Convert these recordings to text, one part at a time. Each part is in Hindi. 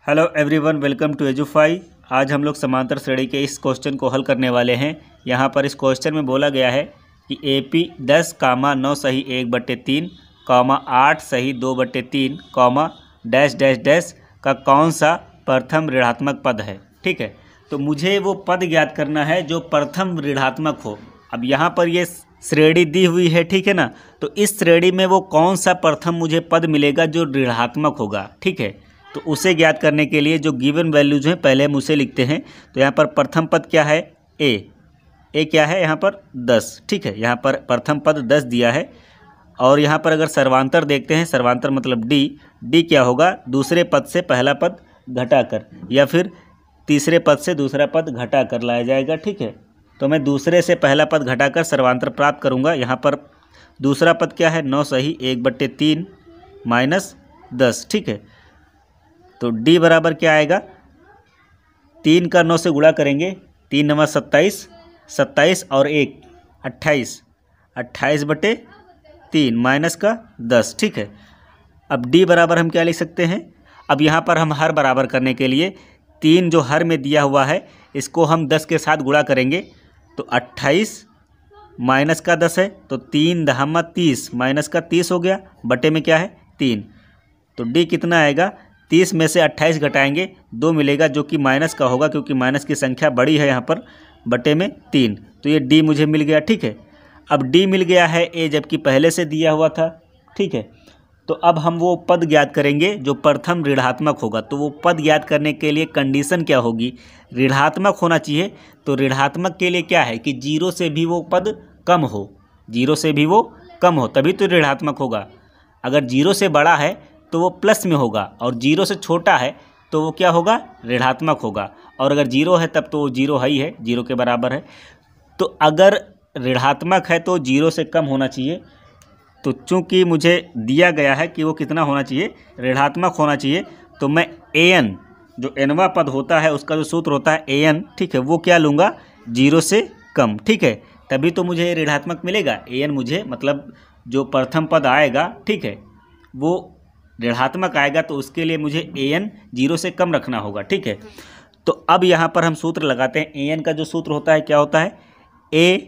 Hello everyone, welcome to Edufy. आज हम लोग समांतर श्रेणी के इस क्वेश्चन को हल करने वाले हैं। यहाँ पर इस क्वेश्चन में बोला गया है कि AP 10, 9 सही 1/3, 8 सही 2/3, डैश डैश डैश का कौन सा प्रथम ऋणात्मक पद है। ठीक है, तो मुझे वो पद ज्ञात करना है जो प्रथम ऋणात्मक हो। अब यहाँ पर ये श्रेणी दी हुई है, ठीक है ना, तो इस श्रेणी में वो कौन सा प्रथम मुझे पद मिलेगा जो ऋणात्मक होगा। ठीक है, तो उसे ज्ञात करने के लिए जो गिवन वैल्यूज हैं पहले हम उसे लिखते हैं। तो यहाँ पर प्रथम पद क्या है, ए क्या है यहाँ पर 10। ठीक है, यहाँ पर प्रथम पद 10 दिया है। और यहाँ पर अगर सर्वांतर देखते हैं, सर्वांतर मतलब डी क्या होगा, दूसरे पद से पहला पद घटाकर या फिर तीसरे पद से दूसरा पद घटाकर लाया जाएगा। ठीक है, तो मैं दूसरे से पहला पद घटाकर सर्वांतर प्राप्त करूँगा। यहाँ पर दूसरा पद क्या है, 9 सही 1/3 माइनस 10। ठीक है, तो D बराबर क्या आएगा, 3 का 9 से गुणा करेंगे, 3 9 27, 27 और 1 28, 28/3 माइनस का 10। ठीक है, अब D बराबर हम क्या लिख सकते हैं। अब यहाँ पर हम हर बराबर करने के लिए 3 जो हर में दिया हुआ है इसको हम 10 के साथ गुणा करेंगे, तो 28 माइनस का 10 है, तो 3 10 30 माइनस का 30 हो गया, बटे में क्या है 3। तो D कितना आएगा, 30 में से 28 घटाएंगे 2 मिलेगा जो कि माइनस का होगा, क्योंकि माइनस की संख्या बड़ी है यहाँ पर, बटे में 3। तो ये D मुझे मिल गया। ठीक है, अब D मिल गया है A जबकि पहले से दिया हुआ था। ठीक है, तो अब हम वो पद ज्ञात करेंगे जो प्रथम ऋणात्मक होगा। तो वो पद ज्ञात करने के लिए कंडीशन क्या होगी, ऋणात्मक होना चाहिए। तो ऋणात्मक के लिए क्या है कि 0 से भी वो पद कम हो, 0 से भी वो कम हो तभी तो ऋणात्मक होगा। अगर 0 से बड़ा है तो वो प्लस में होगा, और 0 से छोटा है तो वो क्या होगा, ऋणात्मक होगा। और अगर 0 है तब तो वो 0 है ही है, 0 के बराबर है। तो अगर ऋणात्मक है तो 0 से कम होना चाहिए। तो चूंकि मुझे दिया गया है कि वो कितना होना चाहिए, ऋणात्मक होना चाहिए, तो मैं an जो nवां पद होता है उसका जो सूत्र होता है an, ठीक है, वो क्या लूँगा, 0 से कम। ठीक है, तभी तो मुझे ऋणात्मक मिलेगा। an मुझे मतलब जो प्रथम पद आएगा, ठीक है, वो ऋणात्मक आएगा, तो उसके लिए मुझे an 0 से कम रखना होगा। ठीक है, तो अब यहाँ पर हम सूत्र लगाते हैं। an का जो सूत्र होता है क्या होता है, a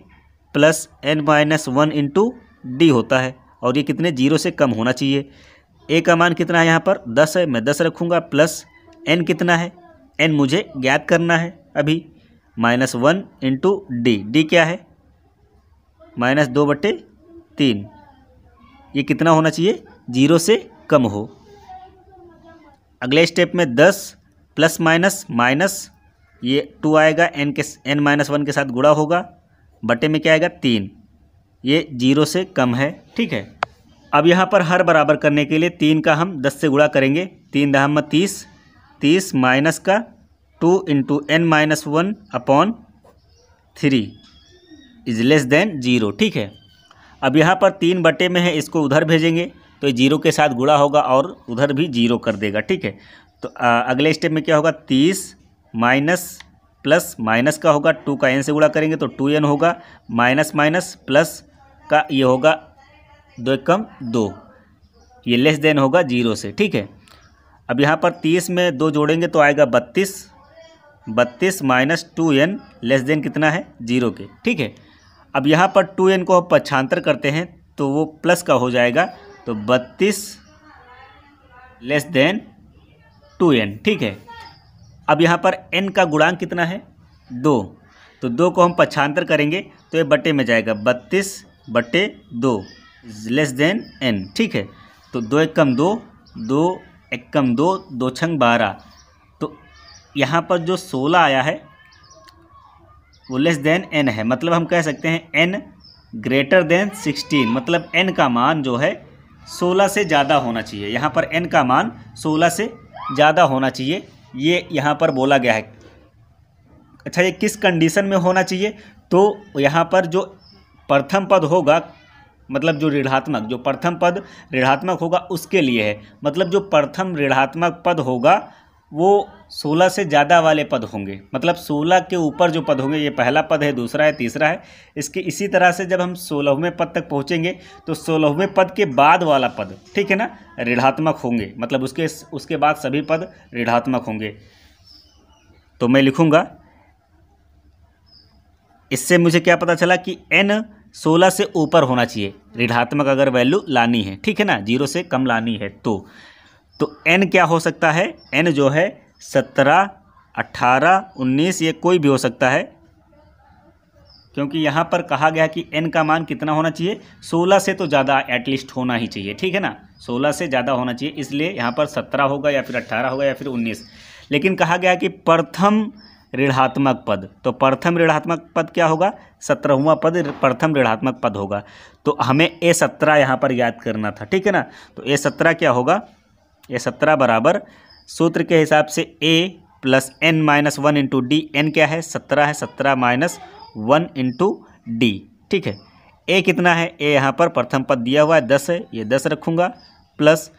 + n-1 × d होता है, और ये कितने 0 से कम होना चाहिए। a का मान कितना है यहाँ पर 10 है, मैं 10 रखूँगा, प्लस n कितना है, n मुझे ज्ञात करना है अभी, -1 × d क्या है, -2/3। ये कितना होना चाहिए, 0 से कम हो। अगले स्टेप में 10 प्लस माइनस ये 2 आएगा, n-1 के साथ गुणा होगा, बटे में क्या आएगा 3, ये 0 से कम है। ठीक है, अब यहाँ पर हर बराबर करने के लिए 3 का हम 10 से गुणा करेंगे, 3 10 30, 30 माइनस का 2 × n-1/3 इज लेस देन 0। ठीक है, अब यहाँ पर 3 बटे में है, इसको उधर भेजेंगे तो 0 के साथ गुणा होगा और उधर भी 0 कर देगा। ठीक है, तो अगले स्टेप में क्या होगा, 30 माइनस प्लस माइनस का होगा, 2 का n से गुणा करेंगे तो 2n होगा, माइनस प्लस का ये होगा 2 × 2, ये लेस देन होगा 0 से। ठीक है, अब यहाँ पर 30 में 2 जोड़ेंगे तो आएगा 32 माइनस 2n लेस देन कितना है 0 के। ठीक है, अब यहाँ पर 2n को पक्षांतर करते हैं तो वो प्लस का हो जाएगा, तो 32 लेस देन 2n। ठीक है, अब यहाँ पर n का गुणांक कितना है 2, तो 2 को हम पक्षांतर करेंगे तो ये बटे में जाएगा, 32/2 लेस देन n। ठीक है, तो 2 एकम 2, 2 एकम 2, 2 छंग 12, तो यहाँ पर जो 16 आया है वो लेस देन n है। मतलब हम कह सकते हैं n ग्रेटर देन 16, मतलब n का मान जो है 16 से ज़्यादा होना चाहिए। यहाँ पर n का मान 16 से ज़्यादा होना चाहिए, ये यहाँ पर बोला गया है। अच्छा, ये किस कंडीशन में होना चाहिए, तो यहाँ पर जो प्रथम पद होगा, मतलब जो प्रथम पद ऋणात्मक होगा उसके लिए है। मतलब जो प्रथम ऋणात्मक पद होगा वो 16 से ज़्यादा वाले पद होंगे, मतलब 16 के ऊपर जो पद होंगे, ये पहला पद है, दूसरा है, तीसरा है, इसके इसी तरह से जब हम 16वें पद तक पहुँचेंगे तो 16वें पद के बाद वाला पद, ठीक है ना, ऋणात्मक होंगे, मतलब उसके बाद सभी पद ऋणात्मक होंगे। तो मैं लिखूँगा, इससे मुझे क्या पता चला कि n 16 से ऊपर होना चाहिए, ऋणात्मक अगर वैल्यू लानी है, ठीक है ना, 0 से कम लानी है तो n क्या हो सकता है, n जो है 17, 18, 19, ये कोई भी हो सकता है, क्योंकि यहाँ पर कहा गया कि n का मान कितना होना चाहिए, 16 से तो ज़्यादा एटलीस्ट होना ही चाहिए, ठीक है ना, 16 से ज़्यादा होना चाहिए, इसलिए यहाँ पर 17 होगा या फिर 18 होगा या फिर 19। लेकिन कहा गया कि प्रथम ऋणात्मक पद, तो प्रथम ऋणात्मक पद क्या होगा, 17वां पद प्रथम ऋणात्मक पद होगा। तो हमें A17 यहाँ पर याद करना था, ठीक है ना। तो A17 क्या होगा, A17 बराबर सूत्र के हिसाब से A plus n minus 1 into D, n क्या है 17 है, 17 माइनस 1 इंटू डी, ठीक है। A कितना है, A यहाँ पर प्रथम पद दिया हुआ है 10 है, ये 10 रखूँगा, प्लस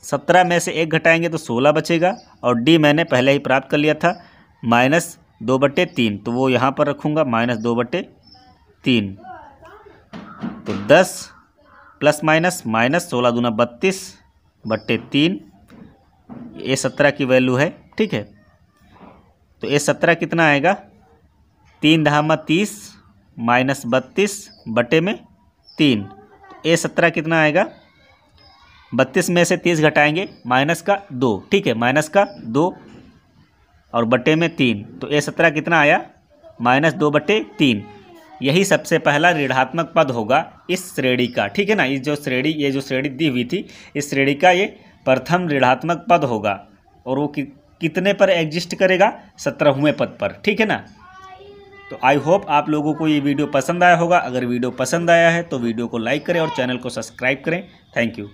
17 में से 1 घटाएंगे तो 16 बचेगा, और D मैंने पहले ही प्राप्त कर लिया था -2/3, तो वो यहाँ पर रखूँगा -2/3। तो 10 प्लस माइनस 16 दूना 32/3, A17 की वैल्यू है, ठीक है। तो A17 कितना आएगा, 3 धामा 30 माइनस 32/3। तो A17 कितना आएगा, 32 में से 30 घटाएंगे माइनस का 2, ठीक है, माइनस का 2 और बटे में 3, तो A17 कितना आया -2/3। यही सबसे पहला ऋणात्मक पद होगा इस श्रेणी का, ठीक है ना। ये जो श्रेणी दी हुई थी, इस श्रेणी का ये प्रथम ऋणात्मक पद होगा, और वो कितने पर एग्जिस्ट करेगा, 17वें पद पर, ठीक है ना। तो आई होप आप लोगों को ये वीडियो पसंद आया होगा। अगर वीडियो पसंद आया है तो वीडियो को लाइक करें और चैनल को सब्सक्राइब करें। Thank you.